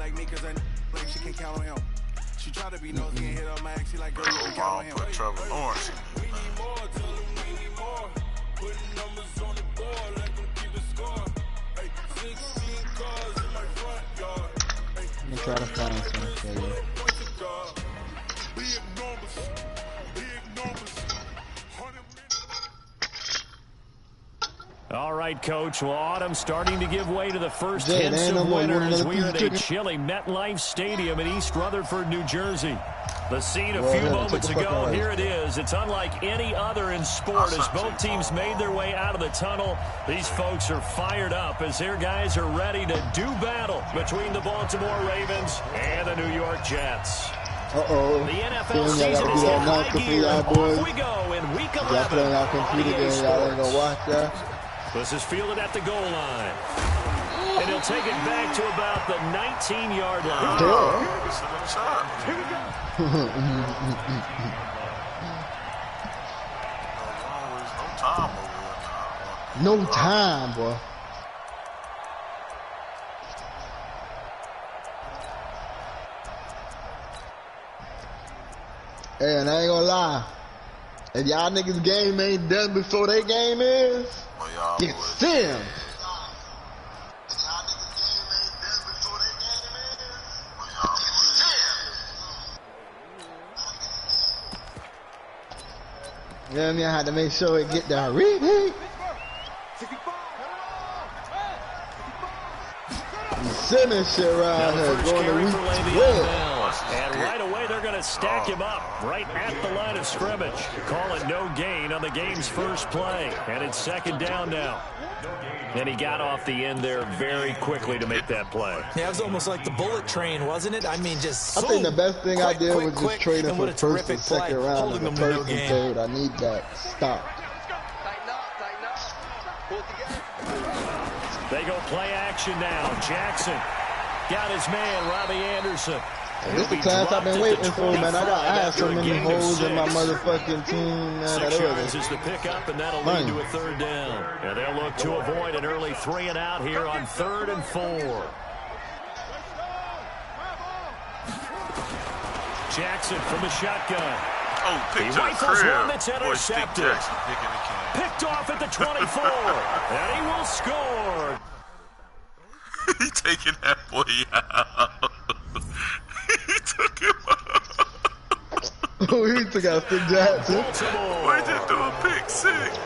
like me cause I like she can count on him. She try to be nosy and hit up my ex, she like, girl, you can count on him. Put Trevor Lawrence. We need more, tell them we need more. Putting numbers on the board, let them keep the score. Hey, 16 cars in my front yard. Let me try to find something for you. Big numbers, big numbers. All right, Coach. Well, autumn starting to give way to the first hints of winter as we are at a chilly MetLife Stadium in East Rutherford, New Jersey. The scene a few moments ago, here it is. It's unlike any other in sport as both teams made their way out of the tunnel. These folks are fired up as their guys are ready to do battle between the Baltimore Ravens and the New York Jets. Uh-oh. The NFL season is in high gear. Off we go in week 11. Y'all playing our computer game. Y'all ain't gonna watch that. This is fielded at the goal line. And he'll take it back to about the 19-yard line. Here we go. No time, boy. Hey, and I ain't gonna lie. If y'all niggas game ain't done before their game is, get them. You know what I mean? I had to make sure it get that repeat. You sending shit around here, going to week 12. And right away, they're going to stack him up right at the line of scrimmage. Call it no gain on the game's first play. And it's second down now. And he got off the end there very quickly to make that play. Yeah, it was almost like the bullet train, wasn't it? I mean, just so I think the best thing I did was just trading for first and play. second round and the first and third. I need that. Stop. They go play action now. Jackson got his man, Robbie Anderson. This is the class I've been waiting for, man. I had so many holes in my motherfucking team, man. 6 yards is the pickup, and that'll lead to a third down. And they'll look to avoid an early 3 and out here on 3rd and 4. Jackson from the shotgun. Oh, he rifles one that's intercepted. Picked off at the 24. And he will score. He taking that boy out. He took him out. Oh, he took out Stick Jackson. Boy, just threw a pick six.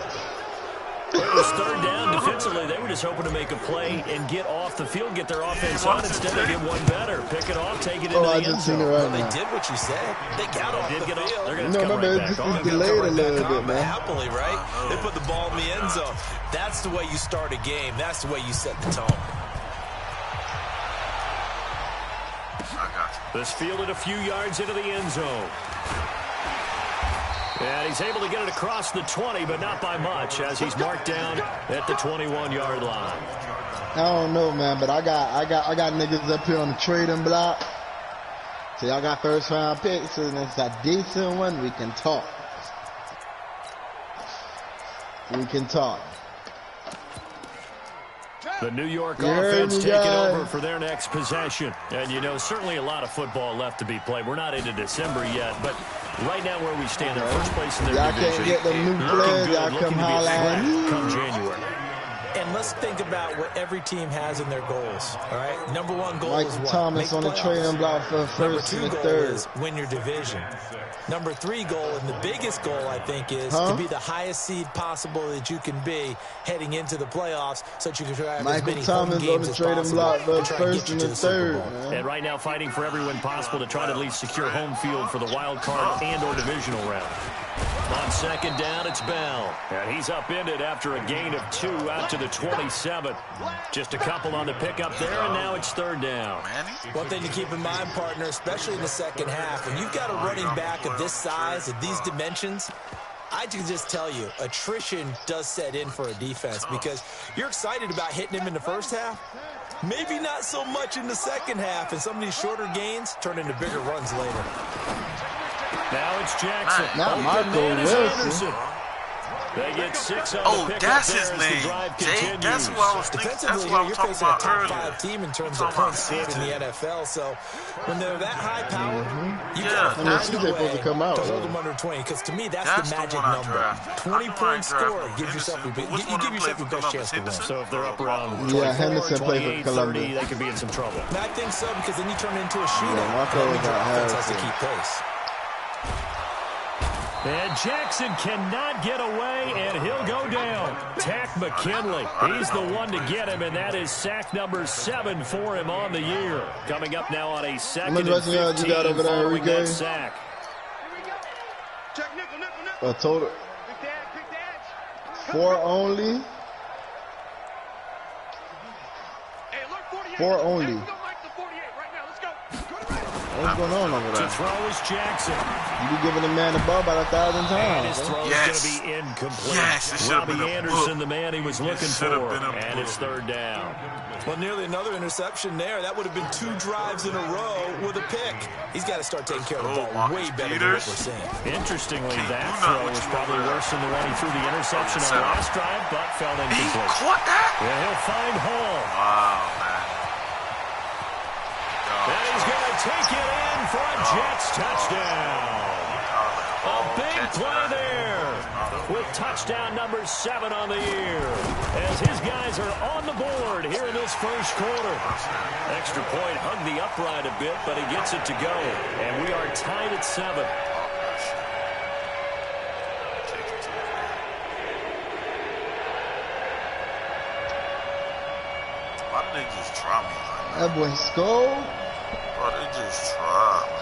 It was third down defensively. They were just hoping to make a play and get off the field, get their offense on. Instead, they did one better. Pick it off, take it into the end zone. Well, they did what you said. They got off the field. They're going to come right back on. This is delayed a little bit, man. Happily, right? They put the ball in the end zone. That's the way you start a game. That's the way you set the tone. This fielded a few yards into the end zone. And he's able to get it across the 20, but not by much, as he's marked down at the 21-yard line. I don't know, man, but I got niggas up here on the trading block. So y'all got first-round picks, and it's a decent one. We can talk. We can talk. The New York offense taking over for their next possession. And, you know, certainly a lot of football left to be played. We're not into December yet, but right now where we stand in first place in their division. Y'all can't get them new players. Y'all come holler at me. Come January. And let's think about what every team has in their goals, all right? Number one goal is what? Thomas on the trading block for first and third. Is win your division. Number 3 goal, and the biggest goal, I think, is to be the highest seed possible that you can be heading into the playoffs so that you can have as many home games as possible block for first and third. And right now fighting for every win possible to try to at least secure home field for the wild card and or divisional round. On second down, it's Bell. And he's upended after a gain of 2 out to the 27. Just a couple on the pickup there, and now it's third down. One thing to keep in mind, partner, especially in the second half, when you've got a running back of this size, of these dimensions, I can just tell you, attrition does set in for a defense because you're excited about hitting him in the first half. Maybe not so much in the second half, and some of these shorter gains turn into bigger runs later. Now it's Jackson. Not Marco Wilson. They get 6 on Oh, the pick that's up his there as the name. drive Jake, continues. that's what I was thinking. That's Defensively, what I you're was talking facing a about top earlier. 5 team in terms of points scored in the NFL. So when they're that high power, you got to that's find CJ a supposed way to come out, to hold though. them under 20. Because to me, that's That's the the magic one I number. drafted. 20 I points drafted scored gives yourself Henderson. you Which one give of them yourself played your for best chance to win. Columbus? So if they're up around Yeah, 24, Henderson played for 28, 30, Columbus. they could be in some trouble. And I think so, because then you turn it into a shootout. Marco That means your got offense has to Harrison. keep pace. And Jackson cannot get away, and he'll go down. Tack McKinley. He's the one to get him, and that is sack number 7 for him on the year. Coming up now on a 2nd and 15 you got over there, following Enrique? that sack. A total 4 only. 4 only. What's going on over To there? throw is Jackson. You be giving the man the ball about 1,000 And his times. throw is Yes. going to be incomplete. Yes, it should have Robbie been a Anderson, book. the man he was looking should have for. been a And book. it's 3rd down. Well, nearly another interception there. That would have been 2 drives in a row with a pick. He's got to start taking care of the ball way Marcus better than what Peters. we're seeing. Interestingly, Can't that do throw nothing was with you probably over there. worse than the one he threw the interception on Setup. last drive, but fell He incomplete. caught that? Yeah, he'll find Hall. Wow, man. And he's going to take it in for a Jets touchdown. A big play there with touchdown number 7 on the year as his guys are on the board here in this first quarter. Extra point hugged the upright a bit, but he gets it to go. And we are tied at 7. Why did they just try me like that? That boy scored. Why they just try me,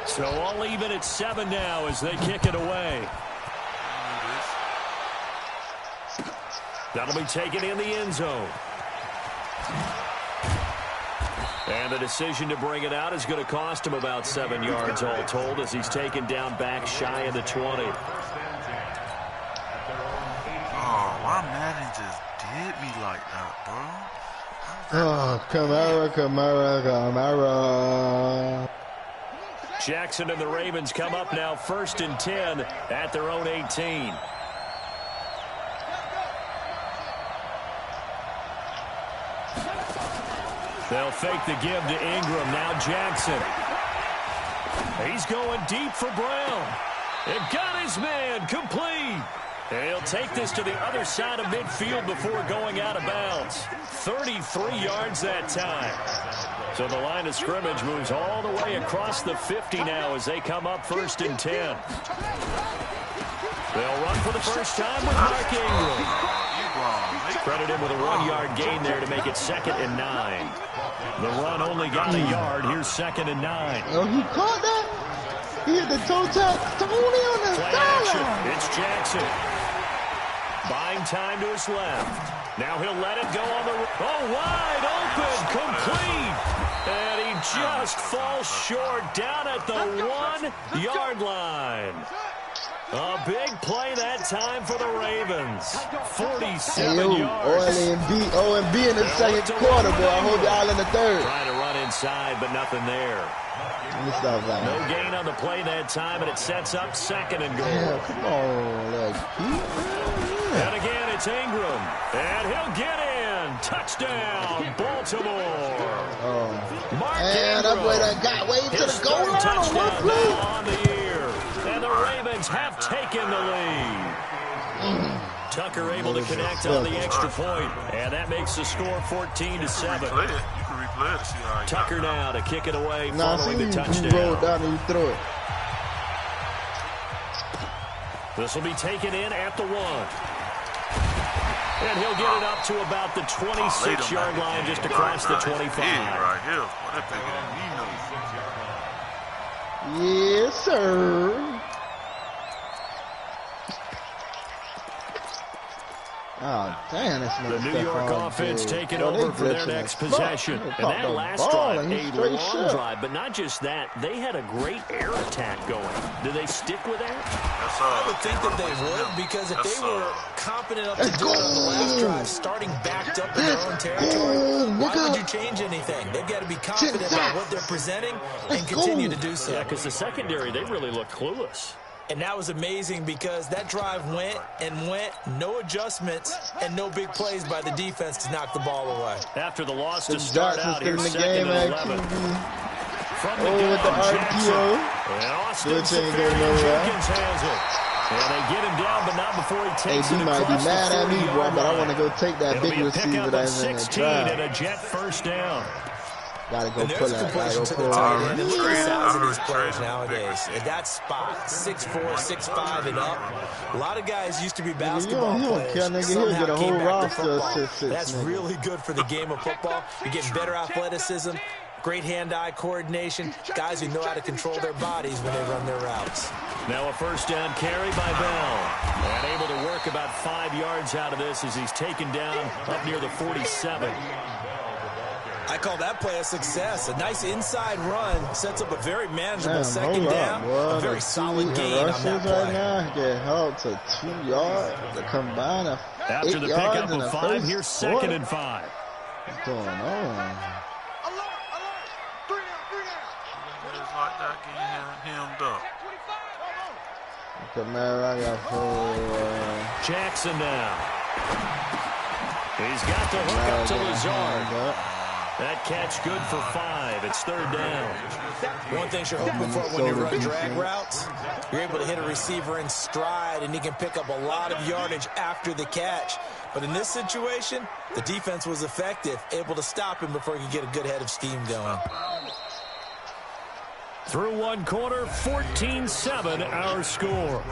So all even at 7 now as they kick it away. That'll be taken in the end zone. And the decision to bring it out is going to cost him about 7 yards all told as he's taken down back shy of the 20. Oh, why Madden just did me like that, bro? Oh, Kamara. Jackson and the Ravens come up now 1st and 10 at their own 18. They'll fake the give to Ingram. Now Jackson. He's going deep for Brown. And got his man complete. And he'll take this to the other side of midfield before going out of bounds. 33 yards that time. So the line of scrimmage moves all the way across the 50 now as they come up 1st and 10. They'll run for the first time with Mark Ingram. Credit him with a 1-yard gain there to make it 2nd and 9. The run only got a yard. Here's 2nd and 9. Oh, he caught that? He hit the toe tap. Tony on the Play action. sideline. It's Jackson. Buying time to his left. Now he'll let it go on the... Oh, wide open. Complete. And he just falls short down at the 1-yard line. A big play that time for the Ravens. 47 yards. O and B in the second quarter, boy. I hope y'all in the 3rd. Trying to run inside, but nothing there. Let me stop that. No gain on the play that time, and it sets up 2nd and goal. Yeah, come on, let's And again, it's Ingram. And he'll get in. Touchdown, Baltimore. Mark And that boy that got way to his the goal third line on touchdown one play. now on the year. And the Ravens have taken the lead. Tucker able to connect on the extra point. And that makes the score 14-7. You can replay it to see how he Tucker now to kick it away Nah, following see the you roll touchdown. down and you throw it. This will be taken in at the 1. And he'll get it up to about the 26-yard line just across the 25. Right here. What that bigger than me knows. Yes, sir. Oh, damn, that's The New York offense taking over for their next possession. And that last drive, a long drive, but not just that. They had a great air attack going. Do they stick with that? I would think that they would, because if they were confident enough to do it on the last drive, starting backed up in their own territory, why would you change anything? They've got to be confident about what they're presenting and continue to do so. Yeah, because the secondary, they really look clueless. And that was amazing because that drive went and went, no adjustments, and no big plays by the defense to knock the ball away. After the loss to start out, here's second and 11. From the with the RPO. And Austin Jenkins has it. And they get him down, but not before he takes it. He might be mad at me, boy, but I want to go take that big receiver that's in the 16 and a Jet first down. Gotta go pull that. Completion to the tight end. And look at the size of these players nowadays. At that spot, 6'4", 6'5", and up. A lot of guys used to be basketball players. Somehow came back to football. That's really good for the game of football. You're getting better athleticism, great hand-eye coordination, guys who know how to control their bodies when they run their routes. Now a first down carry by Bell. And able to work about 5 yards out of this as he's taken down up near the 47. I call that play a success. A nice inside run sets up a very manageable second down. A very solid gain on that play. Right now, he get held to 2 yards. The combine of after the pickup of 5, here's second and 5. What's going on? It's like that getting hemmed up. Jackson now. He's got the hook up to Lazard. That catch good for 5. It's third down. One thing you're hoping for when you run drag routes, you're able to hit a receiver in stride, and he can pick up a lot of yardage after the catch. But in this situation, the defense was effective, able to stop him before he could get a good head of steam going. Through one quarter, 14-7 our score.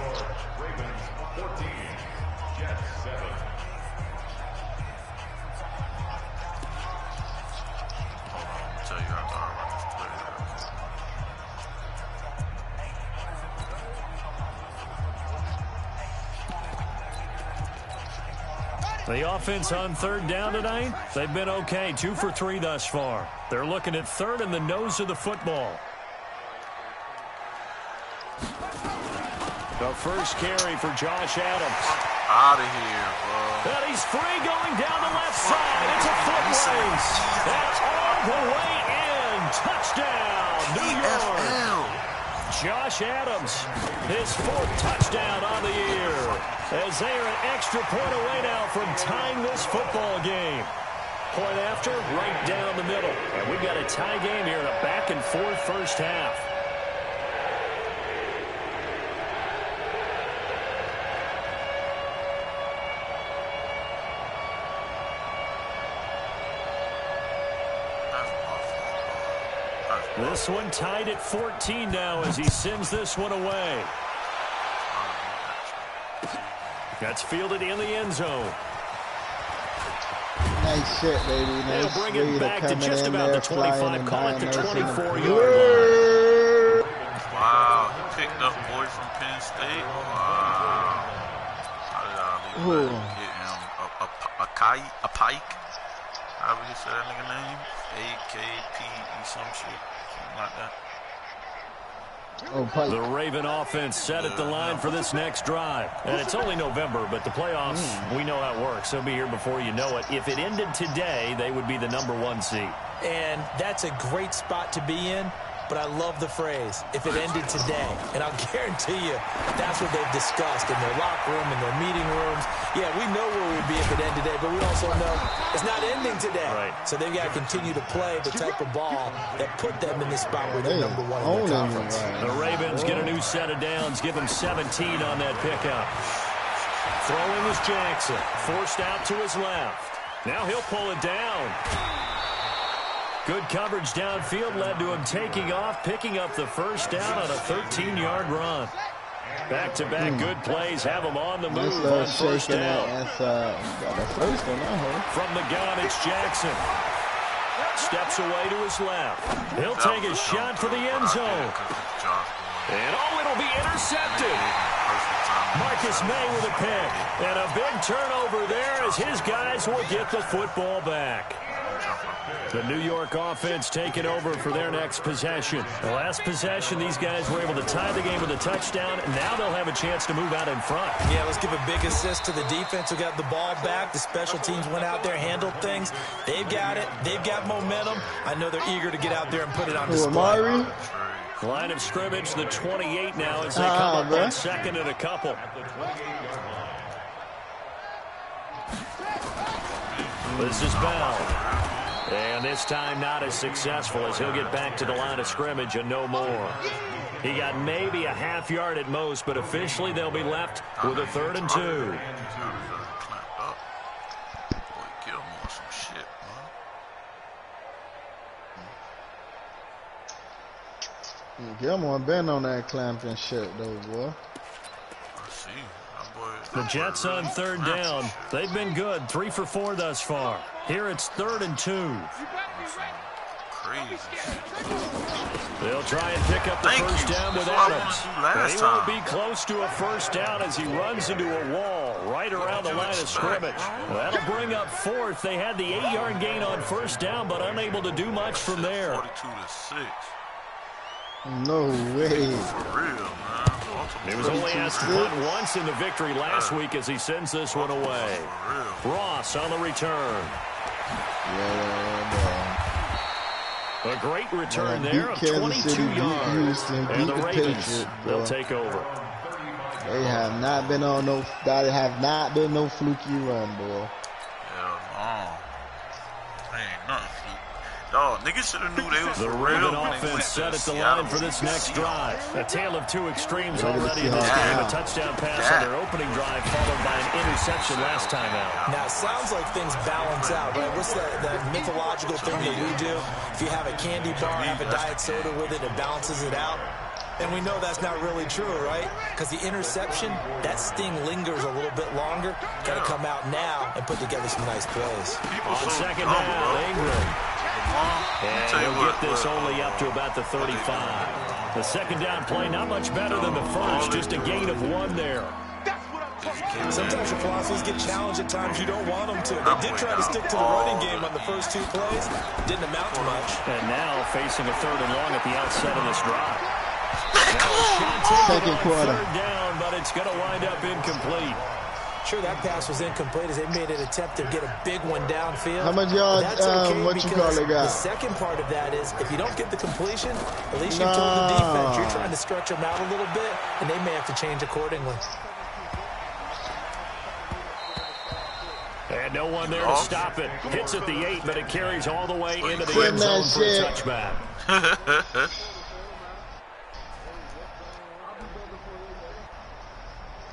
The offense on third down tonight, they've been okay, 2 for 3 thus far. They're looking at third in the nose of the football. The first carry for Josh Adams. Out of here, bro. And he's free going down the left side. It's a foot race. That's all the way in. Touchdown, New York. Josh Adams, his 4th touchdown on the year. As they are an extra point away now from tying this football game. Point after, right down the middle. And we've got a tie game here in a back-and-forth first half. This one tied at 14 now as he sends this one away. That's fielded in the end zone. Nice shit, baby. Nice. They'll bring it back to just about the 25, call it the 24-yard line. Wow, he picked up boy from Penn State. Wow. How did I leave that? Get him a pike? How would you say that nigga name? AKPE some shit. Something like that. The Raven offense set at the line for this next drive. And it's only November, but the playoffs, we know how it works. They'll be here before you know it. If it ended today, they would be the #1 seed. And that's a great spot to be in. But I love the phrase, if it ended today. And I'll guarantee you, that's what they've discussed in their locker room, in their meeting rooms. Yeah, we know where we'd be if it ended today, but we also know it's not ending today. Right. So they've got to continue to play the type of ball that put them in the spot where they're #1 in the conference. The Ravens get a new set of downs, give them 17 on that pickup. Throwing is Jackson, forced out to his left. Now he'll pull it down. Good coverage downfield led to him taking off, picking up the first down on a 13-yard run. Back-to-back good plays have him on the move on first down. From the gun, it's Jackson. Steps away to his left. He'll take a shot for the end zone. And it'll be intercepted. Marcus May with a pick. And a big turnover there as his guys will get the football back. The New York offense taking over for their next possession. The last possession, these guys were able to tie the game with a touchdown, and now they'll have a chance to move out in front. Yeah, let's give a big assist to the defense who got the ball back. The special teams went out there, handled things. They've got it. They've got momentum. I know they're eager to get out there and put it on display. Line of scrimmage, the 28 now as they come up on second and a couple. This is Bell. And this time not as successful as he'll get back to the line of scrimmage and no more. He got maybe a half yard at most, but officially they'll be left with a 3rd and 2. Gilmore been on that clamping shit though, boy. The Jets on 3rd down. They've been good, 3 for 4 thus far. Here it's 3rd and 2. They'll try and pick up the first down with Adams. They won't be close to a first down as he runs into a wall right around the line of scrimmage. That'll bring up 4th. They had the 8-yard gain on first down, but unable to do much from there. 42-6. No way. For real, man. He was only asked to punt once in the victory last week as he sends this one away. Ross on the return. A great return there of 22 yards. And the Ravens, they'll take over. They have not been on no, that have not been no fluky run, boy. Hell no. Ain't nothing fluky. Dog, niggas should have knew they was the Raven offense set at the line for this next drive. A tale of two extremes already in this game. A touchdown pass on their opening drive followed by an interception last time out. Now, it sounds like things balance out, right? What's that mythological thing that we do? If you have a candy bar, have a diet soda with it, it balances it out. And we know that's not really true, right? Because the interception, that sting lingers a little bit longer. Got to come out now and put together some nice plays. On second down, Ingram. And he'll get this only up to about the 35. The second down play, not much better than the first, just a gain of 1 there. Sometimes your philosophies get challenged at times you don't want them to. They did try to stick to the running game on the first 2 plays. Didn't amount to much. And now facing a 3rd and long at the outset of this drive. Second quarter. 3rd down, but it's going to wind up incomplete. Sure, that pass was incomplete as they made an attempt to get a big one downfield. How much yards, what you call it, got? The second part of that is, if you don't get the completion, at least you told the defense you're trying to stretch them out a little bit, and they may have to change accordingly. And no one there to stop it. Hits at the 8, but it carries all the way into the end zone for a touchback.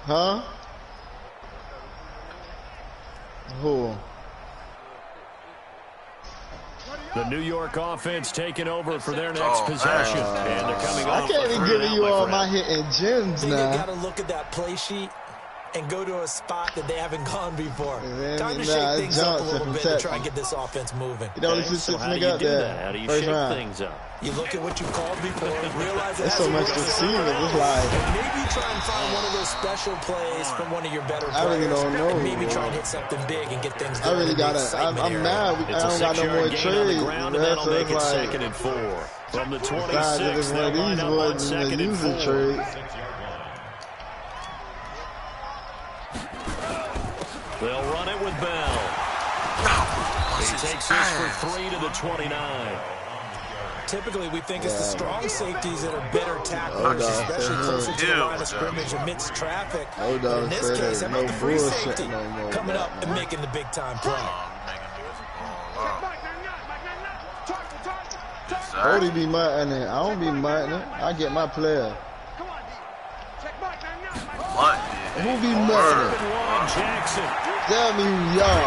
Huh? Who? The New York offense taking over for their next possession. And they're coming off. I can't even give you all my hitting gems now. You got to look at that play sheet and go to a spot that they haven't gone before. Time to shake things up a little bit to try and get this offense moving. You know, this is so how do you do that? How do you shake things up? You look at what you called before, realize there's so much to see with this live. Maybe try and find one of those special plays from one of your better players. I really don't know. And maybe try and hit something big and get things done. I really got it. I'm mad. I don't got no more trades. That'll make it 2nd and 4. From the 26, they'll line up on 2nd and 4. They'll run it with Bell. He takes this for 3 to the 29. Typically, we think it's the strong safeties that are better tacklers, especially closer to the line of scrimmage amidst traffic. But in this case, how about the free safety coming up and making the big-time play? Odie be mutting it. I don't be mutting it. I get my player. Who be mutting it? Jackson. Tell me who y'all.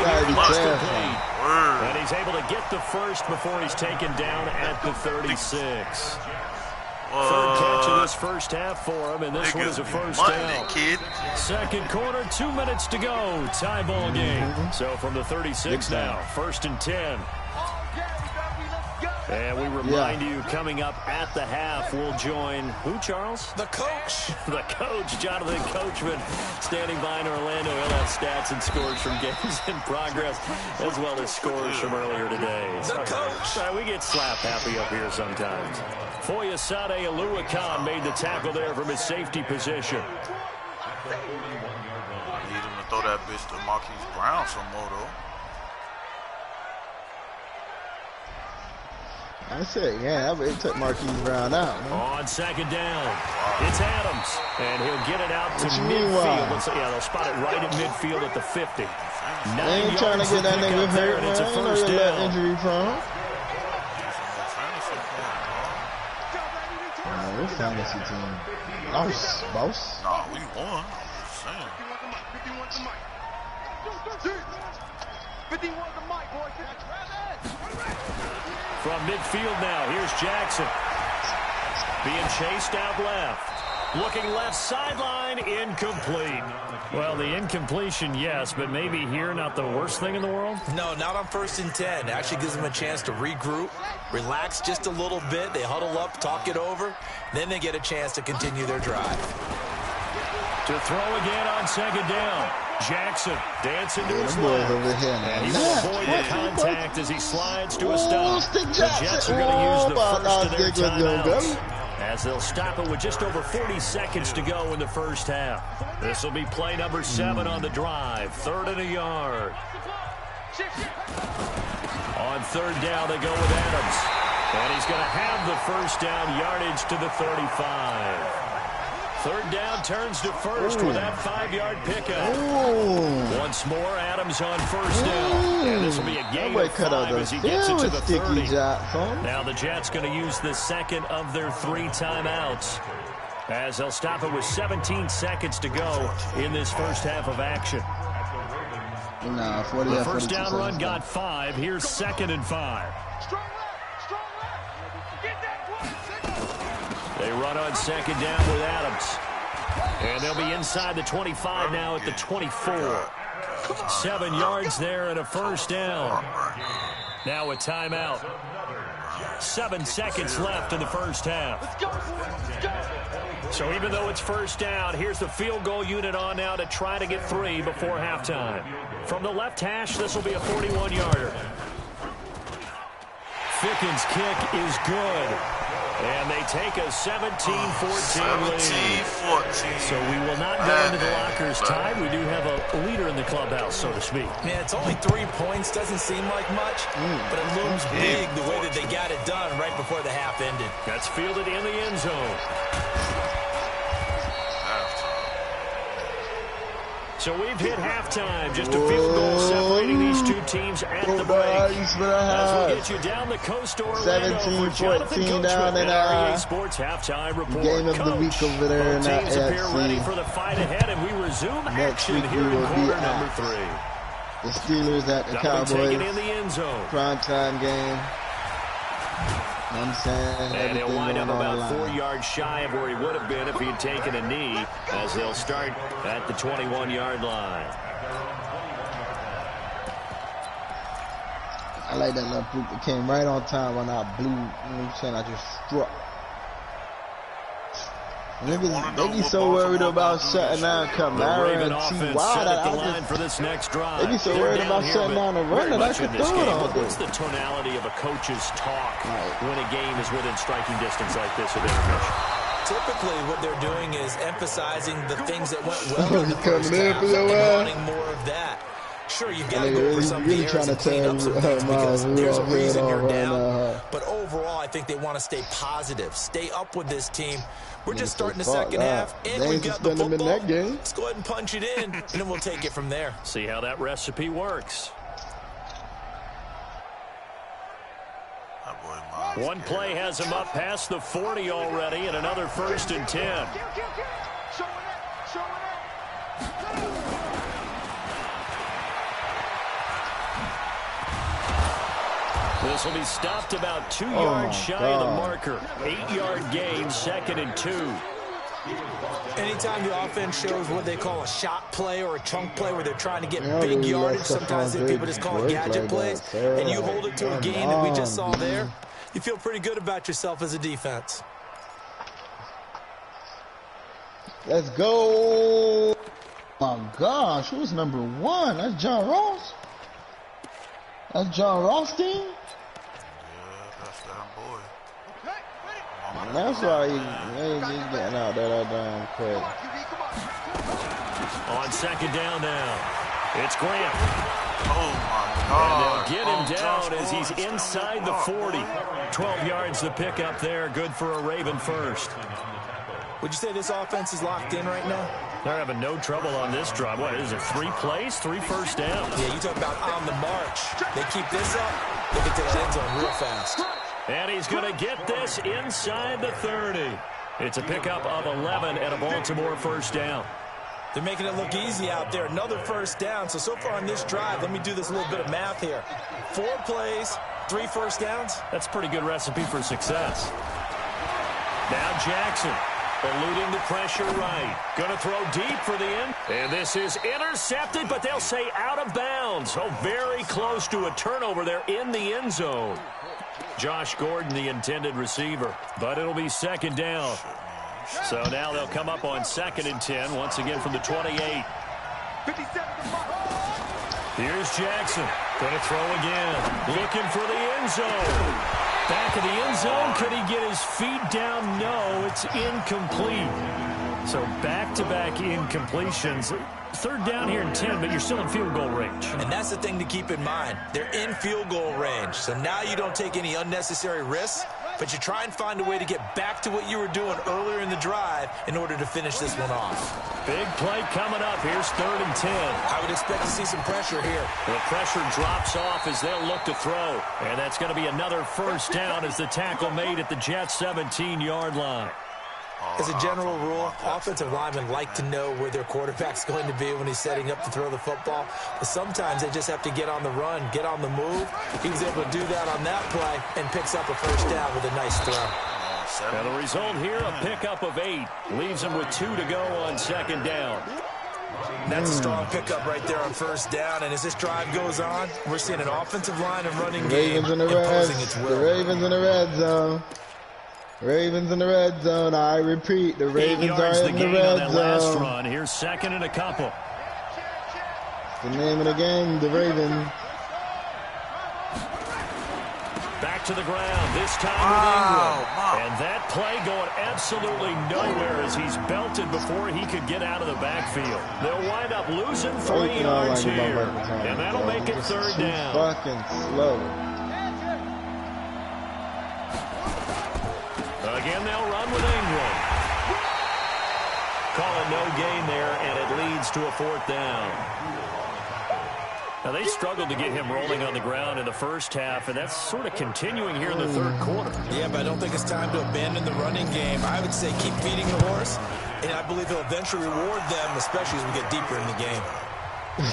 Gotta be careful. And he's able to get the first before he's taken down at the 36. Third catch of this first half for him, and this one is a first down. Second quarter, 2 minutes to go. Tie ball game. So from the 36 now, 1st and 10. And we remind you, coming up at the half, we'll join who, Charles? The coach. The coach, Jonathan Coachman, standing by in Orlando. He'll have stats and scores from games in progress, as well as scores from earlier today. The coach. We get slap happy up here sometimes. Foyesade Aluakan made the tackle there from his safety position. I need him to throw that bitch to Marquise Brown some more, though. That's it. Yeah, it took Marquise Brown out. Man. On second down, it's Adams, and he'll get it out to midfield. Let's see, yeah, they'll spot it right at midfield at the 50. They ain't trying to get that nigga hurt, man. It's a first down. Injury prone. This fantasy team. Boss. Nah, we won. From midfield now, here's Jackson. Being chased out left. Looking left sideline, incomplete. Well, the incompletion, yes, but maybe here not the worst thing in the world? No, not on 1st and 10. Actually gives them a chance to regroup, relax just a little bit. They huddle up, talk it over. Then they get a chance to continue their drive. To throw again on second down. Jackson dancing to his left. And he will avoid the contact as he slides to a stop. The Jets are going to use the first of their timeouts, as they'll stop it with just over 40 seconds to go in the first half. This will be play number 7 on the drive. 3rd and a yard. On 3rd down, they go with Adams. And he's going to have the first down yardage to the 35. 3rd down turns to first with that 5-yard pickup. Once more, Adams on 1st down. And this will be a gain of 5 as he gets it to the 30. Now the Jets going to use the second of their 3 timeouts, as they'll stop it with 17 seconds to go in this first half of action. The first down run got 5. Here's 2nd and 5. They run on 2nd down with Adams. And they'll be inside the 25 now at the 24. 7 yards there and a first down. Now a timeout. 7 seconds left in the first half. So even though it's first down, here's the field goal unit on now to try to get 3 before halftime. From the left hash, this will be a 41-yarder. Ficken's kick is good. And they take a 17-14 lead. 17-14. So we will not go into the lockers tied. We do have a leader in the clubhouse, so to speak. Yeah, it's only 3 points. Doesn't seem like much, but it looms big the way that they got it done right before the half ended. That's fielded in the end zone. So we've hit halftime. Just a field goal separating these two teams at the break. As we get you down the coast to Orlando for Jonathan Coachman and REA Sports Halftime Report. Game of the week over there in that teams appear ready for the fight ahead, and we resume action here in quarter number 3. The Steelers at the Cowboys. Taken in the end zone. Primetime game. I'm saying, and he'll wind up about 4 yards shy of where he would have been if he had taken a knee, as they'll start at the 21-yard line. I like that little fluke that came right on time when I blew. You know what I'm saying? I just struck. Niggas, they be so worried about shutting down Kamara and T.Y. for this next drive. They be so worried about shutting down the run that I could throw it all day. What's the tonality of a coach's talk when a game is within striking distance like this at intermission? Typically, what they're doing is emphasizing the things that went well in the first half and wanting more of that. Sure, you've got to go over some of the errors and clean up some things because there's a reason you're down. But overall, I think they want to stay positive, stay up with this team. We're just starting the second half, and we've got the football. Let's go ahead and punch it in, and then we'll take it from there. See how that recipe works. One play has him up past the 40 already, and another 1st and 10. This will be stopped about 2 yards shy of the marker. 8-yard gain, 2nd and 2. Anytime the offense shows what they call a shot play or a chunk play where they're trying to get big yardage, sometimes people just call it gadget plays, and you hold it to a gain that we just saw there, you feel pretty good about yourself as a defense. Let's go. Oh my gosh, who's number 1? That's John Ross. That's John Ross' team? That's why he's getting out there that damn quick. On 2nd down now. It's Grant. Oh, my God. And they'll get him down as he's inside the 40. 12 yards to pick up there. Good for a Raven first. Would you say this offense is locked in right now? They're having no trouble on this drive. What is it, 3 plays, 3 first downs? Yeah, you talk about on the march. They keep this up, they get to the end zone real fast. And he's going to get this inside the 30. It's a pickup of 11 and a Baltimore first down. They're making it look easy out there. Another first down. So far on this drive, let me do this little bit of math here. 4 plays, 3 first downs. That's a pretty good recipe for success. Now Jackson. Eluding the pressure right. Going to throw deep for the end. And this is intercepted, but they'll say out of bounds. Oh, very close to a turnover there in the end zone. Josh Gordon, the intended receiver. But it'll be second down. So now they'll come up on 2nd and 10, once again from the 28. Here's Jackson. Going to throw again. Looking for the end zone. Back of the end zone. Could he get his feet down? No, it's incomplete. So back-to-back incompletions. 3rd down here and 10, but you're still in field goal range. And that's the thing to keep in mind. They're in field goal range. So now you don't take any unnecessary risks, but you try and find a way to get back to what you were doing earlier in the drive in order to finish this one off. Big play coming up. Here's 3rd and 10. I would expect to see some pressure here. The pressure drops off as they'll look to throw. And that's going to be another first down as the tackle made at the Jets' 17-yard line. As a general rule, offensive linemen like to know where their quarterback's going to be when he's setting up to throw the football. But sometimes they just have to get on the run, get on the move. He was able to do that on that play and picks up a first down with a nice throw. And the result here, a pickup of 8. Leaves him with 2 to go on 2nd down. That's a strong pickup right there on first down. And as this drive goes on, we're seeing an offensive line and running game imposing its will. The Ravens in the red zone. Ravens in the red zone. I repeat, the Ravens are in the red zone. Last run. Here's 2nd and a couple. The name of the game, the Ravens. Back to the ground, this time with Ingram. And that play going absolutely nowhere as he's belted before he could get out of the backfield. They'll wind up losing 3 yards here. And that'll make it 3rd down. Fucking slow. Again, they'll run with Ingram. Call it no gain there, and it leads to a 4th down. Now, they struggled to get him rolling on the ground in the first half, and that's sort of continuing here in the 3rd quarter. Yeah, but I don't think it's time to abandon the running game. I would say keep feeding the horse, and I believe he'll eventually reward them, especially as we get deeper in the game.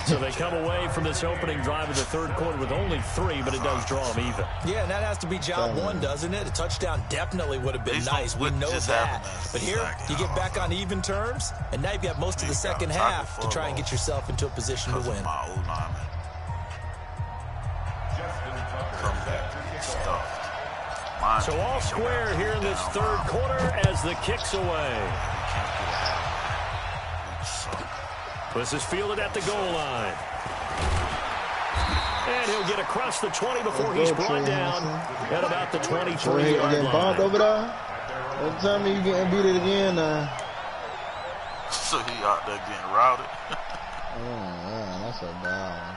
So they come away from this opening drive of the 3rd quarter with only 3, but it does draw them even. Yeah, and that has to be job 1, doesn't it? A touchdown definitely would have been nice. We know that. But here, you get back on even terms, and now you've got most of the second half to try and get yourself into a position to win. So all square here in this 3rd quarter as the kick's away. This is fielded at the goal line. And he'll get across the 20 before he's brought down at about the 23-yard line. Bombed over there. Don't tell me you getting beat it again. So he out there getting routed. Oh, man, that's so bad.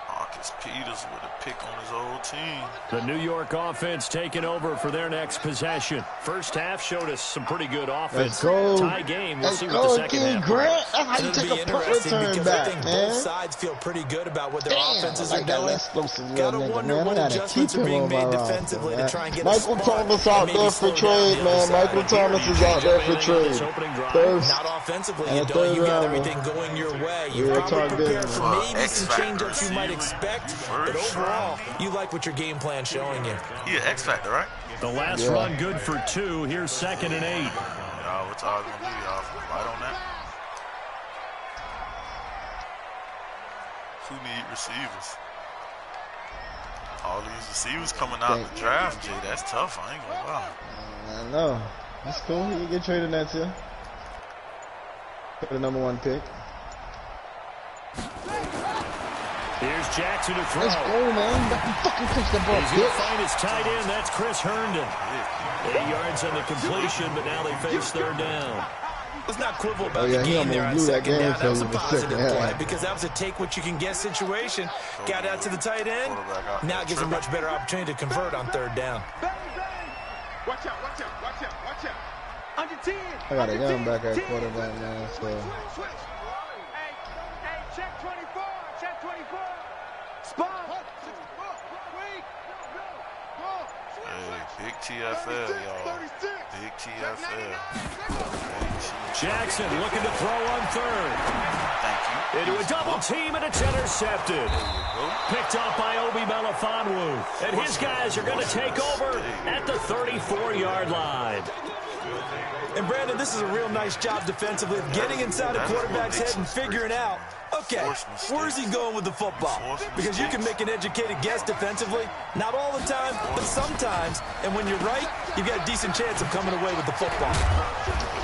Marcus Peters with a pick on his old team. The New York offense taking over for their next possession. First half showed us some pretty good offense. Let's go. Tie game. We'll see what the second half brings. That's how you take a punt return because back, I think man. both sides feel pretty good about what their offenses are that doing. explosive Gotta little nigga, wonder man. what I gotta adjustments keep are him being on made my defensively roster, to try and get Michael a spot Thomas out and there maybe for slow down trade, the man. other side. Michael Thomas is out there for trade. Not offensively, you don't. You got everything going your way. You've probably prepared for maybe some change-ups you might expect, but overall, you like what your game plan's showing you. Yeah, X Factor, right? The last run good for 2. Here's 2nd and 8. Y'all, what's all gonna do? Y'all right on that? Who need receivers? All these receivers coming out the draft, Jay. That's tough. I ain't gonna lie. I know. That's cool. You can get traded that too. For the number 1 pick. Here's Jackson to throw. Let's go, man. Fucking catch the ball. He's going to find his tight end. That's Chris Herndon. 8 yards on the completion, but now they face 3rd down. Let's not quibble about the game there on second down. That was a positive play because that was a take-what-you-can-get situation. Got out to the tight end. Now it gives him a much better opportunity to convert on third down. Watch out, watch out, watch out, watch out. Under 10. I got a young back at quarterback, man. So. Hey, check 24, check 24. Spot. Hey, big TFL, y'all. Big TFL. Jackson looking to throw on third. Thank you. Into a double team, and it's intercepted. Picked off by Obi Melifonwu. And his guys are going to take over at the 34-yard line. And, Brandon, this is a real nice job defensively of getting inside a quarterback's head and figuring out, okay, where's he going with the football? Because you can make an educated guess defensively. Not all the time, but sometimes. And when you're right, you've got a decent chance of coming away with the football.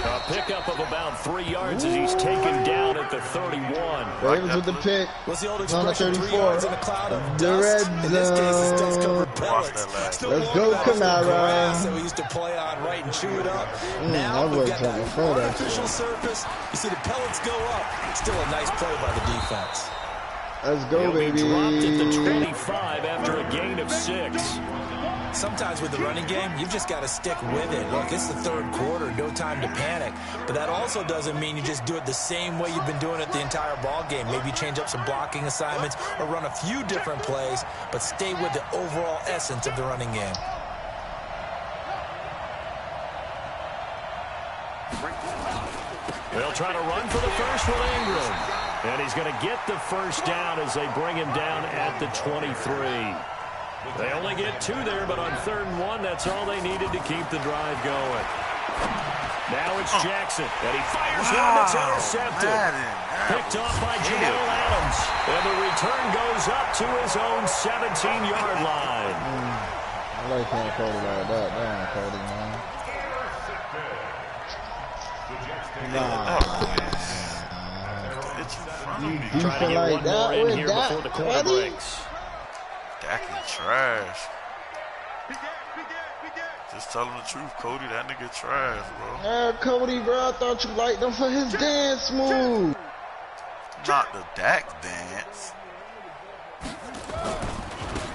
A pickup of about 3 yards as he's taken down at the 31. Ravens with the pick. What's the old on the expression? 34. 3 yards in a cloud of The dust. red In this case, it's zone. dust-covered pellets. Let's go, Kamara. Grass that we used to play on, right, and chew it up. Now we've got that artificial surface. You see the pellets go up. Still a nice play by the defense. Let's go, He'll baby. be dropped at the 25 after a gain of 6. Sometimes with the running game, you've just got to stick with it. Look, it's the third quarter, no time to panic. But that also doesn't mean you just do it the same way you've been doing it the entire ball game. Maybe change up some blocking assignments or run a few different plays, but stay with the overall essence of the running game. They'll try to run for the first with Ingram. And he's going to get the first down as they bring him down at the 23. They only get 2 there, but on 3rd and 1, that's all they needed to keep the drive going. Now it's Jackson, and he fires one that's intercepted. Picked off by Jamal Adams. And the return goes up to his own 17-yard line. I like how Cody like that. Damn, Cody, man. Nah. You beefing like that with that, Cody? Dak is trash. Just tell him the truth, Cody. That nigga trash, bro. Yeah, Cody, bro. I thought you liked him for his dance move. Not the Dak dance.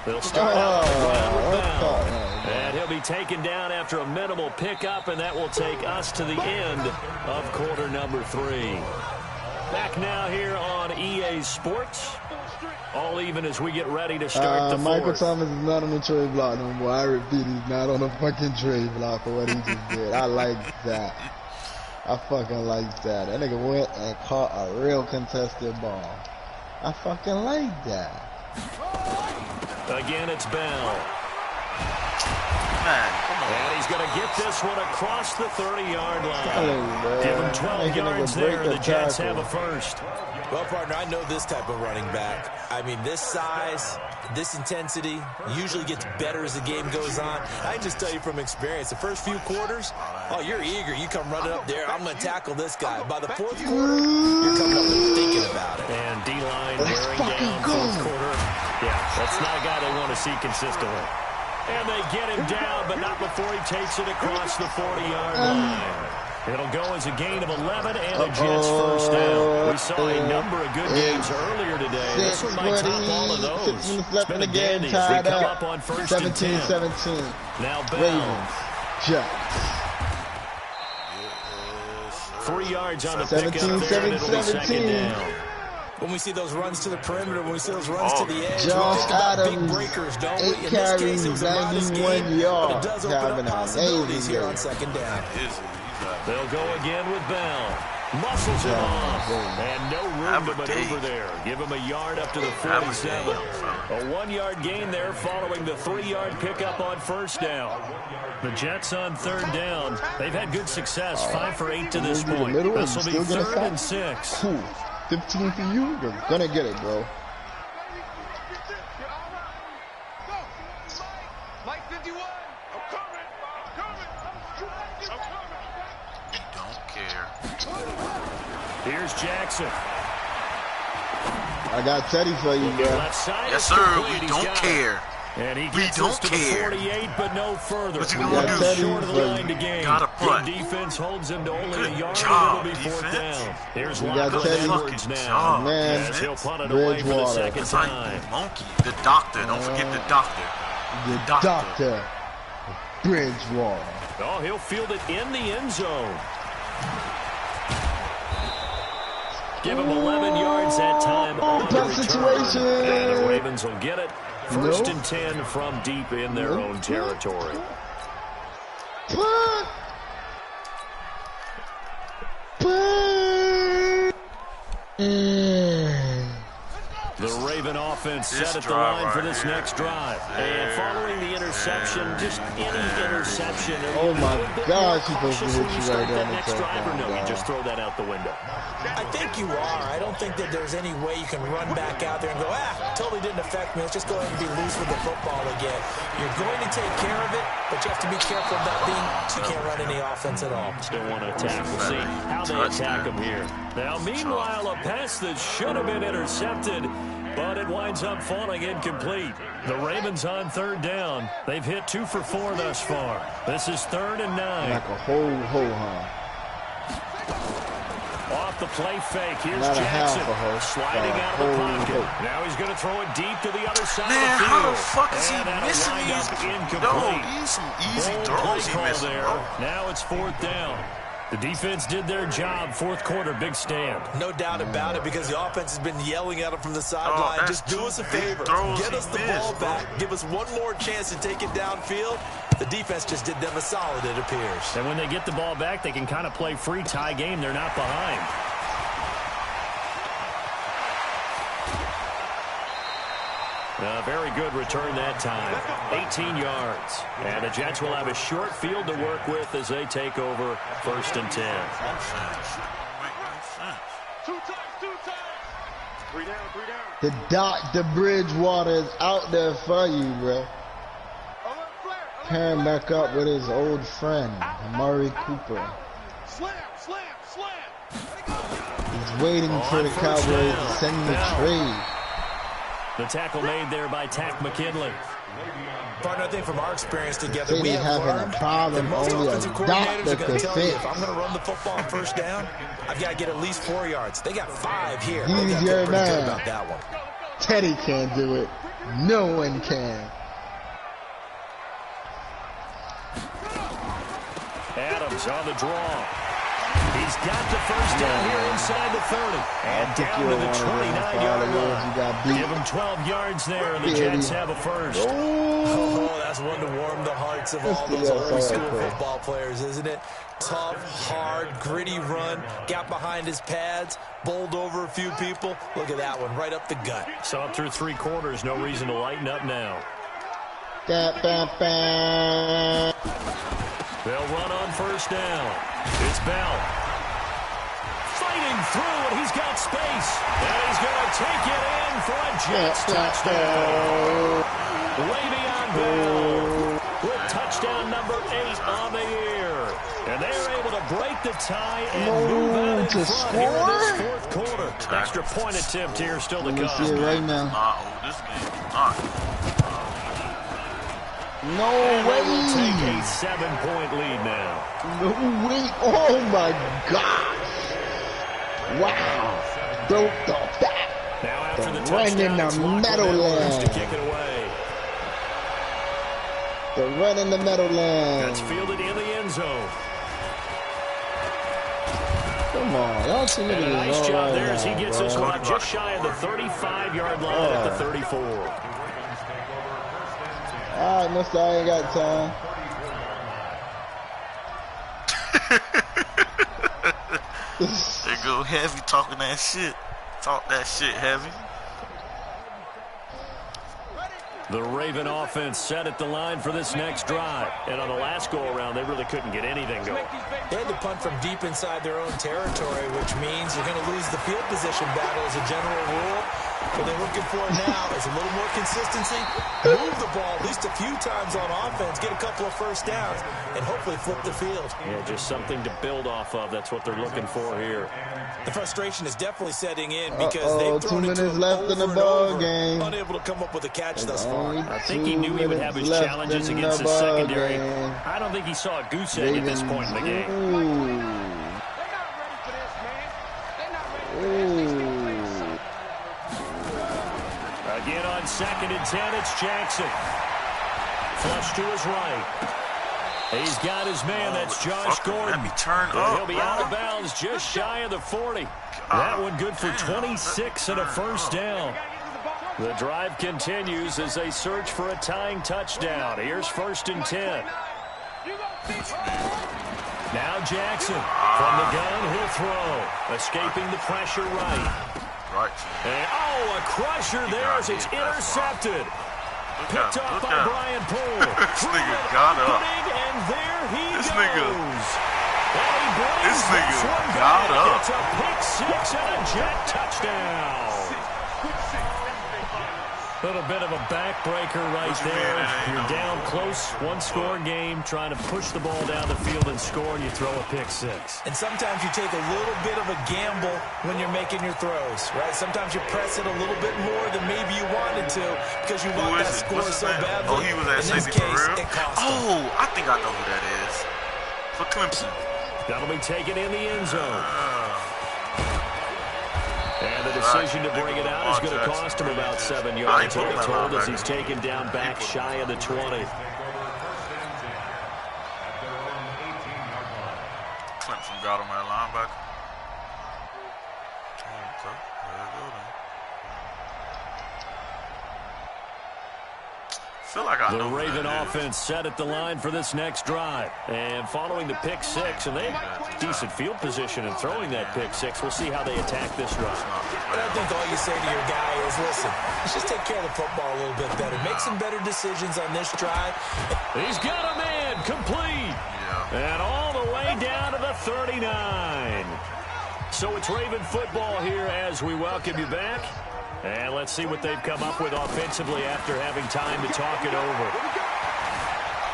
They'll start out with Bell. And he'll be taken down after a minimal pickup, and that will take us to the end of quarter number 3. Back now here on EA Sports. All even as we get ready to start the fourth. Michael Thomas is not on the trade block no more. I repeat, he's not on the fucking trade block for what he just did. I like that. I fucking like that. That nigga went and caught a real contested ball. I fucking like that. Again, it's Bell. Man, come on. And he's going to get this one across the 30-yard line. Give him 12 yards there, and the Jets have a first. Well, partner, I know this type of running back. I mean, this size, this intensity usually gets better as the game goes on. I can just tell you from experience, the first few quarters, oh, you're eager. You come running up there. I'm going to tackle this guy. By the 4th quarter, you're coming up and thinking about it. And D-line wearing down 4th quarter. Yeah, that's not a guy they want to see consistently. And they get him down, but not before he takes it across the 40-yard line. It'll go as a gain of 11 and a Jets first down. We saw a number of good games earlier today. This one might top all of those. 6 minutes left in the game. game. Tied come up up on first and 10. 17-17. Now Bell. Ravens. Jets. 3 yards on the pickup there, and it'll be second down. When we see those runs to the perimeter, when we see those runs to the edge, Josh we think about Adams, big breakers, don't we? 8 In this case, it was a modest 91 game, yards, but it does open having up an possibilities amazing here day. on second down. They'll go again with Bell. Muscles him off. And no room to maneuver there. Give him a yard up to the 47. A 1-yard gain there following the 3-yard pickup on first down. The Jets on 3rd down. They've had good success. 5 for 8 to this point. This will be 3rd and 6. Cool. 15 for you. You're gonna get it, bro. Mike 51. I'm coming. Don't care. Here's Jackson. I got Teddy for you, bro. Left side Yes, is sir. complete. We He's don't got care. And he gets this to the 48, but no further. What you gonna do? Short of the line to gain. Gotta punt. Good defense holds him to only Good a yard, job, and it'll be fourth defense. down. Here's You Lachlan got Teddy. Edwards now. Job, Man, As he'll punt it Bridgewater. away for the second That's how time. you monkey. The doctor. Don't forget the doctor. The doctor. Bridgewater. Oh, he'll field it in the end zone. Give him 11 yards that time on the tough return. situation. And the Ravens will get it. First Nope. and 10 from deep in their own territory. Punt. Punt. The Raven offense This set at the drive line for right this here next drive. is And following the interception, just any interception. Oh my gosh, he's supposed to hit you start right there that on the next first drive, or down, no, you dog. just throw that out the window. I think you are. I don't think that there's any way you can run back out there and go, totally didn't affect me. Let's just go ahead and be loose with the football again. You're going to take care of it, but you have to be careful of that being so you can't run any offense at all. Still want to attack. We'll see how they attack him here. Now, meanwhile, a pass that should have been intercepted, but it winds up falling incomplete. The Ravens on third down. They've hit 2 for 4 thus far. This is 3rd and 9. Like a ho-ho-hum. Off the play fake. Here's Not a half Jackson a hoe. sliding Like a out of the whole pocket. hoe. Now he's going to throw it deep to the other side Man, of the how field. the fuck is he And that'll missing wind these? up No, incomplete. these some easy Bold throws play he call missing, there. bro. Now it's 4th down. The defense did their job. 4th quarter, big stand. No doubt about it, because the offense has been yelling at him from the sideline. that's Just do us a two big favor. throws Get he us the missed, ball bro. back. Give us one more chance to take it downfield. The defense just did them a solid, it appears. And when they get the ball back, they can kind of play free tie game. They're not behind. A very good return that time. 18 yards. And the Jets will have a short field to work with as they take over 1st and 10. Two times. 3 down. The Dr. Bridgewater is out there for you, bro. Pairing back up with his old friend, Amari Cooper. Slam. He's waiting for the first Cowboys down. to send the Down. trade. The tackle made there by Tack McKinley. Partner, I think from our experience together, Say we they have having a learned problem, that most only a offensive coordinators doctor are going could to tell you, fix. if I'm going to run the football on first down, I've got to get at least 4 yards. They got 5 here. They He's got to your feel pretty good man. about that one. Teddy can't do it. No one can. Adams on the draw. He's got the first down here inside the 30. And think down you'll to the wanna run 29-yard foul line. you got beat. Give him 12 yards there, and the Baby. Jets have a first. Oh, that's one to warm the hearts of all those old school football players, isn't it? Tough, hard, gritty run. Got behind his pads, bowled over a few people. Look at that one, right up the gut. So up through 3 quarters, no reason to lighten up now. They'll run on first down. It's Bell. Fighting through, and he's got space. And he's going to take it in for a Jets touchdown. Le'Veon Bell with touchdown number 8 on the year. And they're able to break the tie and move out in to front here in this score? 4th quarter. Extra point attempt here still to Let me see come. it right now. This game is not. No They will take way. a 7-point lead now. No way. Oh my gosh. Wow. Broke the back. Now after the Run in touchdown, the it's Lachlan Meadowlands. Edwards to kick it away. The run in the Meadowlands. That's fielded in the end zone. Come on. Y'all see And a this nice all job right there as he now, gets bro. this one up just shy of the 35-yard line at the 34. All right, mister, I ain't got time. They go Heavy talking that shit. Talk that shit, Heavy. The Raven offense set at the line for this next drive. And on the last go-around, they really couldn't get anything going. They had to punt from deep inside their own territory, which means you're going to lose the field position battle as a general rule. What they're looking for now is a little more consistency, move the ball at least a few times on offense, get a couple of first downs, and hopefully flip the field. Yeah, just something to build off of. That's what they're looking for here. The frustration is definitely setting in because they've thrown 2 it to minutes him left over in the and ball over, game. unable to come up with a catch thus far. I think he knew he would have his challenges against the secondary. I don't think he saw a goose egg at this point in the game. Again on 2nd and 10, it's Jackson. Flush to his right. He's got his man, that's Josh Gordon. Let me turn up, He'll be out of bounds just shy of the 40. That one good for 26 and a first down. The drive continues as they search for a tying touchdown. Here's 1st and 10. Now Jackson from the gun, he'll throw. Escaping the pressure right. And, a crusher there as it's intercepted. Picked up by Brian Poole. This nigga got up. And there he goes. This nigga got up. It's a pick six and a jet touchdown. Little bit of a backbreaker right there. You're down close, one-score game, trying to push the ball down the field and score, and you throw a pick six. And sometimes you take a little bit of a gamble when you're making your throws, right? Sometimes you press it a little bit more than maybe you wanted to because you want that score so badly. Oh, he was at safety for real? Oh, I think I know who that is. For Clemson. That'll be taken in the end zone. And the decision to bring it out is going to cost him about 7 yards. All told as he's taken down back shy of the 20. Clemson got him at linebacker. Okay, there you go then. Feel like I know the Raven offense set at the line for this next drive. And following the pick six, and they have decent field position in throwing that pick six. We'll see how they attack this drive. I think all you say to your guy is, listen, let's just take care of the football a little bit better. Make some better decisions on this drive. He's got a man complete. And all the way down to the 39. So it's Raven football here as we welcome you back. And let's see what they've come up with offensively after having time to talk it over.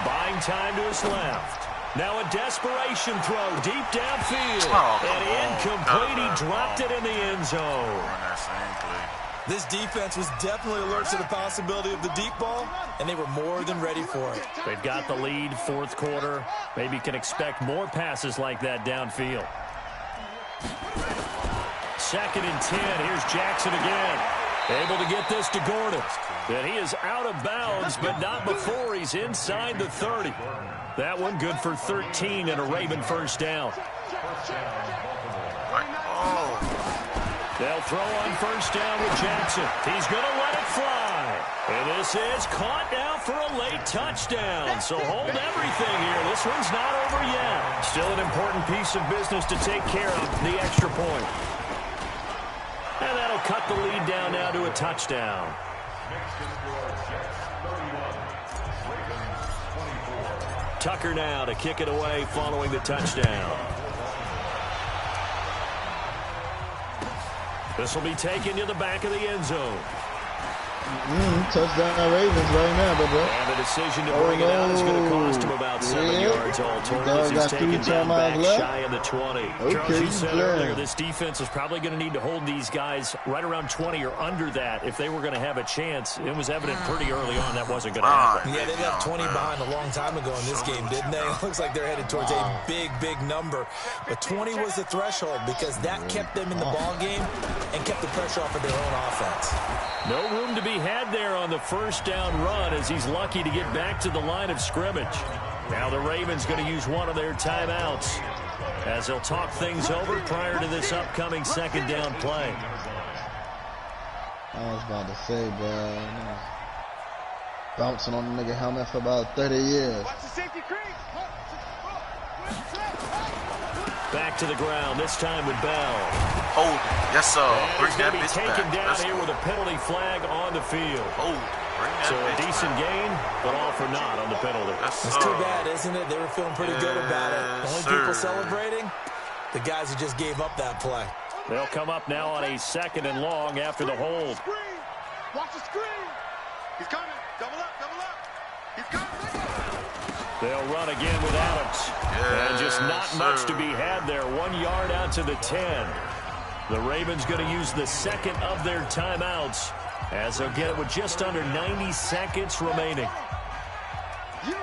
Buying time to his left. Now a desperation throw deep downfield. And incomplete. He dropped it in the end zone. This defense was definitely alert to the possibility of the deep ball, and they were more than ready for it. They've got the lead, 4th quarter. Maybe can expect more passes like that downfield. 2nd and 10. Here's Jackson again. Able to get this to Gordon. And he is out of bounds, but not before he's inside the 30. That one good for 13 and a Raven first down. They'll throw on first down with Jackson. He's going to let it fly. And this is caught now for a late touchdown. So hold everything here. This one's not over yet. Still an important piece of business to take care of, the extra point. And that'll cut the lead down now to a touchdown. Tucker now to kick it away following the touchdown. This will be taken to the back of the end zone. Touchdown Ravens right now, bro. And the decision to bring it out is going to cost him about 7 yards all told as he's taken down back shy of the 20. Charles, you said earlier this defense is probably going to need to hold these guys right around 20 or under that if they were going to have a chance. It was evident pretty early on that wasn't going to happen. Yeah, they left 20 behind a long time ago in this game, didn't they? It looks like they're headed towards a big, big number. But 20 was the threshold because that kept them in the ball game and kept the pressure off of their own offense. No room to be had there on the first down run as he's lucky to get back to the line of scrimmage. Now the Ravens going to use one of their timeouts as they'll talk things over prior to this upcoming second down play. I was about to say, bro, bouncing on the nigga helmet for about 30 years. Back to the ground, this time with Bell. Hold it. Yes, sir. Bring that bitch back. Taken down here with a penalty flag on the field. So a decent gain, but all for naught on the penalty. It's too bad, isn't it? They were feeling pretty good about it. The only people celebrating, the guys who just gave up that play. They'll come up now on a 2nd and long after the hold. Watch the screen. He's coming. Double up, double up. He's coming. They'll run again with Adams. And just not much to be had there. 1 yard out to the 10. The Ravens going to use the second of their timeouts as they'll get it with just under 90 seconds remaining. You.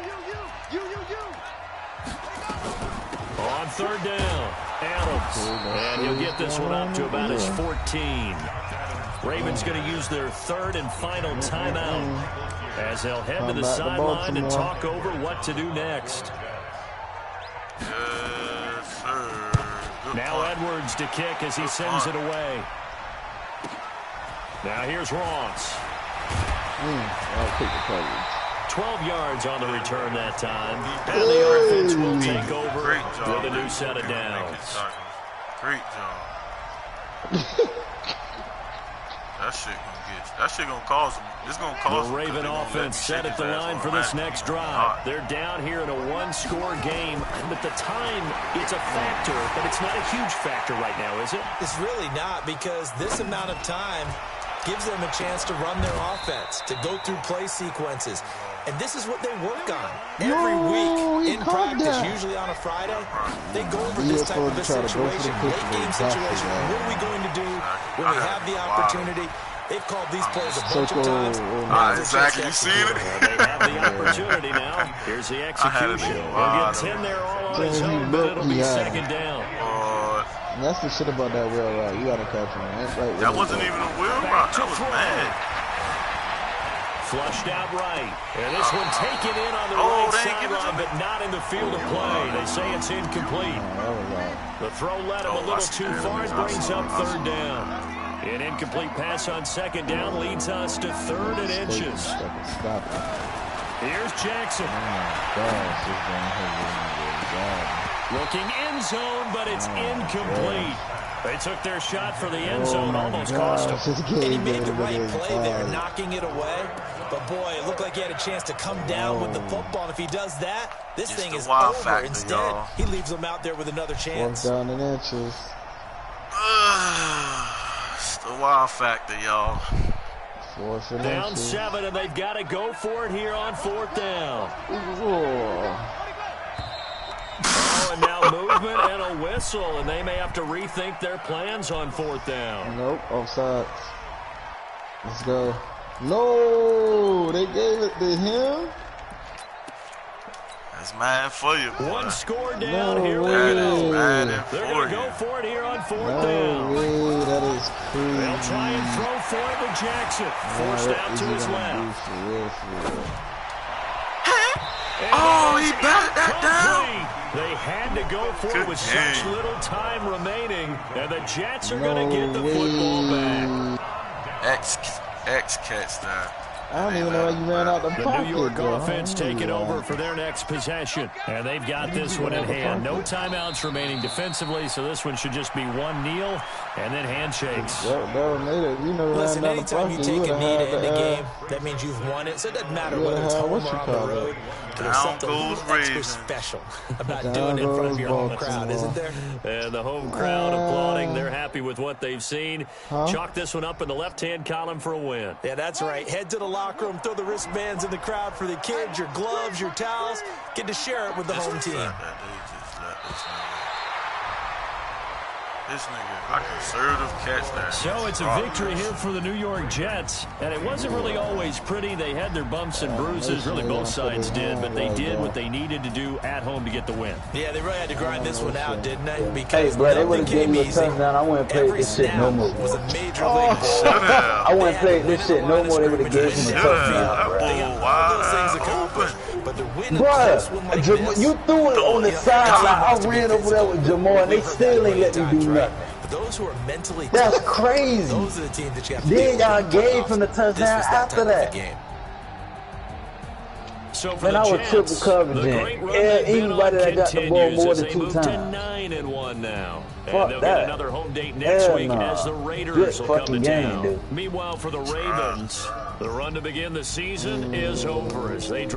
On 3rd down, Adams. And he'll get this one up to about his 14. Ravens going to use their 3rd and final timeout as they'll head to the sideline and talk over what to do next. Yes, sir. Good Now punt. Edwards to kick as he sends it away. Now here's Ross. I'll take the coverage. 12 yards on the return that time. And the offense will take over with a new set of downs. Great job. That shit gonna cause them. It's gonna cause the Raven offense set at the line for this next drive. They're down here in a 1-score game. But the time, it's a factor, but it's not a huge factor right now, is it? It's really not, because this amount of time gives them a chance to run their offense, to go through play sequences. And this is what they work on every week in practice, usually on a Friday. They go over this type of a situation, late-game situation. What are we going to do when we have the opportunity? They've called these plays a bunch of times. Exactly. You seen it? They have the opportunity now. Here's the execution. He'll get 10 there all on his own, but it'll be 2nd down. And that's the shit about that wheel route. You gotta catch him. Right, that wasn't even a wheel route. That was mad. Flushed out right. And this one taken in on the right sideline, but not in the field of play. They say it's incomplete. The throw led him a little too far. It brings up 3rd down. An incomplete pass on 2nd down leads us to 3rd and inches. Here's Jackson. Looking end zone, but it's incomplete. They took their shot for the end zone, almost cost him. And he made the right play there, knocking it away. But, boy, it looked like he had a chance to come down with the football. And if he does that, this thing is over. Factor, instead, he leaves them out there with another chance. 4th down and inches. It's the wild factor, y'all. Down 7, and they've got to go for it here on 4th down. And now movement and a whistle, and they may have to rethink their plans on 4th down. Nope, offside. Let's go. No, they gave it to him. That's mad for you, boy. 1 score down. Here we go. They're going to go for it here on 4th down. Way, that is crazy. They'll try and throw for it with Jackson. Forced out to his left. Oh, he batted that down. They had to go for it with such little time remaining, and the Jets are going to get the football back. X catch that. I don't even know how you ran out the pocket. The New York offense taking over for their next possession. And they've got this one in hand. No timeouts remaining defensively, so this one should just be 1 kneel and then handshakes. Listen, anytime you take a knee to end a game, that means you've won it. So it doesn't matter whether it's home or on the road. There's something extra special about doing it in front of your home crowd, isn't there? And the home crowd applauding. They're happy with what they've seen. Chalk this one up in the left-hand column for a win. Yeah, that's right. Head to the locker room, throw the wristbands in the crowd for the kids, your gloves, your towels. Get to share it with the home team. This nigga, a conservative catch there. So it's a victory here for the New York Jets. And it wasn't really always pretty. They had their bumps and bruises. Really, both sides did. But they did what they needed to do at home to get the win. Yeah, they really had to grind this one out, didn't they? Because hey, bro, they would have given me a touchdown. I wouldn't play this shit no more. Was a major league ball. I wouldn't play this shit no more. They would have given me a touchdown, bro. They got all those things accomplished. But they're winning close one like this. You threw it on the sideline. I ran over there with Jamal, and they still ain't let me do nothing. Those who are mentally that's tough, crazy. Those are the teams that you have to then y'all gave from the touchdown after that. So for man, I was triple coverage. Anybody that got the ball more than 2 times. 9-1 now. Fuck and they'll that. get another home date next week as the Raiders will come to town. Dude. Meanwhile, for the Ravens, the run to begin the season is over as they.